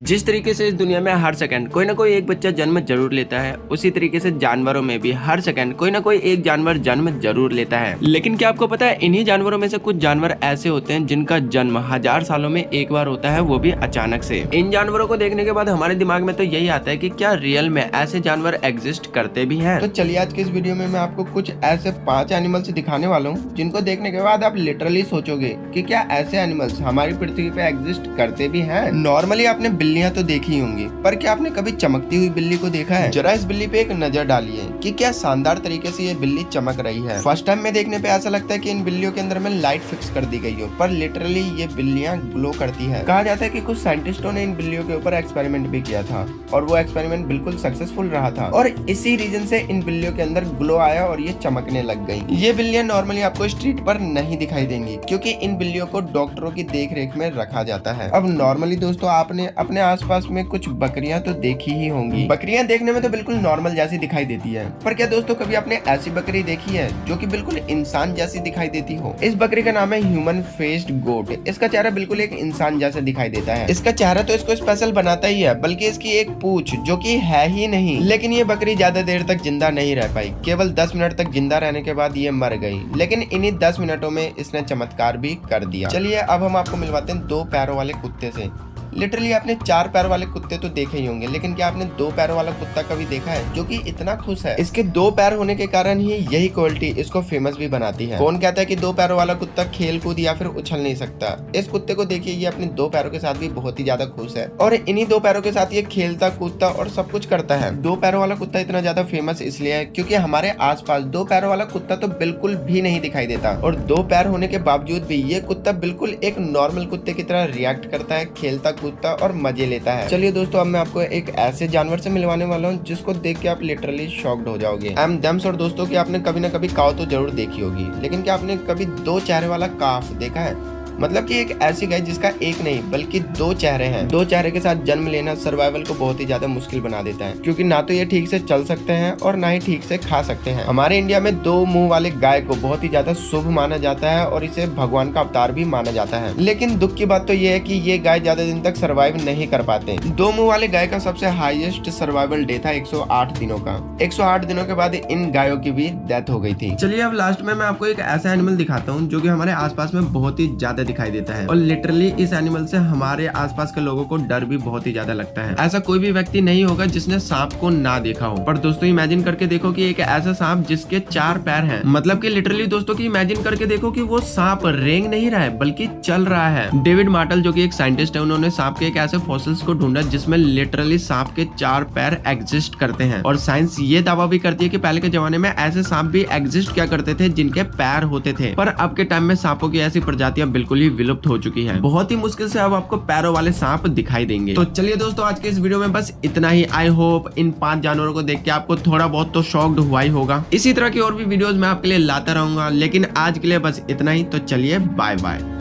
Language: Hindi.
जिस तरीके से इस दुनिया में हर सेकंड कोई ना कोई एक बच्चा जन्म जरूर लेता है, उसी तरीके से जानवरों में भी हर सेकंड कोई ना कोई एक जानवर जन्म जरूर लेता है। लेकिन क्या आपको पता है, इन्हीं जानवरों में से कुछ जानवर ऐसे होते हैं जिनका जन्म 1000 सालों में एक बार होता है, वो भी अचानक से। इन जानवरों को देखने के बाद हमारे दिमाग में तो यही आता है कि क्या रियल में ऐसे जानवर एग्जिस्ट करते भी हैं। तो चलिए आज की इस वीडियो में मैं आपको कुछ ऐसे 5 एनिमल्स दिखाने वाला हूँ जिनको देखने के बाद आप लिटरली सोचोगे कि क्या ऐसे एनिमल्स हमारी पृथ्वी पे एग्जिस्ट करते भी हैं। नॉर्मली आपने बिल्लियां तो देखी होंगी, पर क्या आपने कभी चमकती हुई बिल्ली को देखा है? जरा इस बिल्ली पे एक नजर डालिए कि क्या शानदार तरीके से ये बिल्ली चमक रही है। फर्स्ट टाइम में देखने पे ऐसा लगता है कि इन बिल्लियों के अंदर में लाइट फिक्स कर दी गई हो, पर लिटरली ये बिल्लियां ग्लो करती है। कहा जाता है कि कुछ साइंटिस्टों ने इन बिल्लियों के ऊपर एक्सपेरिमेंट भी किया था और वो एक्सपेरिमेंट बिल्कुल सक्सेसफुल रहा था और इसी रीजन से इन बिल्लियों के अंदर ग्लो आया और ये चमकने लग गई। ये बिल्लियां नॉर्मली आपको स्ट्रीट पर नहीं दिखाई देंगी क्योंकि इन बिल्लियों को डॉक्टरों की देख रेख में रखा जाता है। अब नॉर्मली दोस्तों आपने अपने आसपास में कुछ बकरियां तो देखी ही होंगी। बकरियां देखने में तो बिल्कुल नॉर्मल जैसी दिखाई देती है, पर क्या दोस्तों कभी आपने ऐसी बकरी देखी है जो कि बिल्कुल इंसान जैसी दिखाई देती हो? इस बकरी का नाम है ह्यूमन फेस्ड गोट। इसका चेहरा बिल्कुल एक इंसान जैसा दिखाई देता है। इसका चेहरा तो इसको स्पेशल बनाता ही है, बल्कि इसकी एक पूंछ जो कि है ही नहीं। लेकिन ये बकरी ज्यादा देर तक जिंदा नहीं रह पाई, केवल 10 मिनट तक जिंदा रहने के बाद ये मर गई। लेकिन इन्हीं 10 मिनटों में इसने चमत्कार भी कर दिया। चलिए अब हम आपको मिलवाते हैं 2 पैरों वाले कुत्ते से। लिटरली आपने 4 पैर वाले कुत्ते तो देखे ही होंगे, लेकिन क्या आपने 2 पैरों वाला कुत्ता कभी देखा है जो कि इतना खुश है? इसके 2 पैर होने के कारण ही यही क्वालिटी इसको फेमस भी बनाती है। कौन कहता है कि 2 पैरों वाला कुत्ता खेल कूद या फिर उछल नहीं सकता? इस कुत्ते को देखिए, ये अपने 2 पैरों के साथ भी बहुत ही ज्यादा खुश है और इन्हीं 2 पैरों के साथ ये खेलता कूदता और सब कुछ करता है। 2 पैरों वाला कुत्ता इतना ज्यादा फेमस इसलिए है क्योंकि हमारे आसपास 2 पैरों वाला कुत्ता तो बिल्कुल भी नहीं दिखाई देता और 2 पैर होने के बावजूद भी ये कुत्ता बिल्कुल एक नॉर्मल कुत्ते की तरह रिएक्ट करता है, खेलता कूदता और मजे लेता है। चलिए दोस्तों अब मैं आपको एक ऐसे जानवर से मिलवाने वाला हूँ जिसको देख के आप लिटरली शॉक्ड हो जाओगे। आई एम दम्स। और दोस्तों कि आपने कभी ना कभी काऊ तो जरूर देखी होगी, लेकिन क्या आपने कभी 2 चेहरे वाला काफ देखा है? मतलब कि एक ऐसी गाय जिसका एक नहीं बल्कि 2 चेहरे हैं। 2 चेहरे के साथ जन्म लेना सर्वाइवल को बहुत ही ज्यादा मुश्किल बना देता है, क्योंकि ना तो ये ठीक से चल सकते हैं और ना ही ठीक से खा सकते हैं। हमारे इंडिया में 2 मुंह वाले गाय को बहुत ही ज्यादा शुभ माना जाता है और इसे भगवान का अवतार भी माना जाता है। लेकिन दुख की बात तो ये है कि ये गाय ज्यादा दिन तक सर्वाइव नहीं कर पाते। 2 मुंह वाले गाय का सबसे हाईएस्ट सर्वाइवल डे था 108 दिनों का। 108 दिनों के बाद इन गायों की भी डेथ हो गई थी। चलिए अब लास्ट में मैं आपको एक ऐसा एनिमल दिखाता हूँ जो कि हमारे आसपास में बहुत ही ज्यादा दिखाई देता है और लिटरली इस एनिमल से हमारे आसपास के लोगों को डर भी बहुत ही ज्यादा लगता है। ऐसा कोई भी व्यक्ति नहीं होगा जिसने सांप को ना देखा हो। पर दोस्तों इमेजिन करके देखो कि एक ऐसा सांप जिसके 4 पैर हैं, मतलब कि लिटरली दोस्तों की इमेजिन करके देखो कि वो सांप रेंग नहीं रहा है बल्कि चल रहा है। डेविड मार्टल जो कि एक साइंटिस्ट है, उन्होंने सांप के एक ऐसे फॉसिल्स को ढूंढा जिसमें लिटरली सांप के 4 पैर एग्जिस्ट करते हैं और साइंस ये दावा भी करती है कि पहले के जमाने में ऐसे सांप भी एग्जिस्ट क्या करते थे जिनके पैर होते थे। पर अब के टाइम में सांपों की ऐसी प्रजातियां बिल्कुल ही विलुप्त हो चुकी है। बहुत ही मुश्किल से अब आपको पैरों वाले सांप दिखाई देंगे। तो चलिए दोस्तों आज के इस वीडियो में बस इतना ही। आई होप इन 5 जानवरों को देख के आपको थोड़ा बहुत तो शॉक्ड हुआ ही होगा। इसी तरह की और भी वीडियोस मैं आपके लिए लाता रहूंगा, लेकिन आज के लिए बस इतना ही। तो चलिए बाय बाय।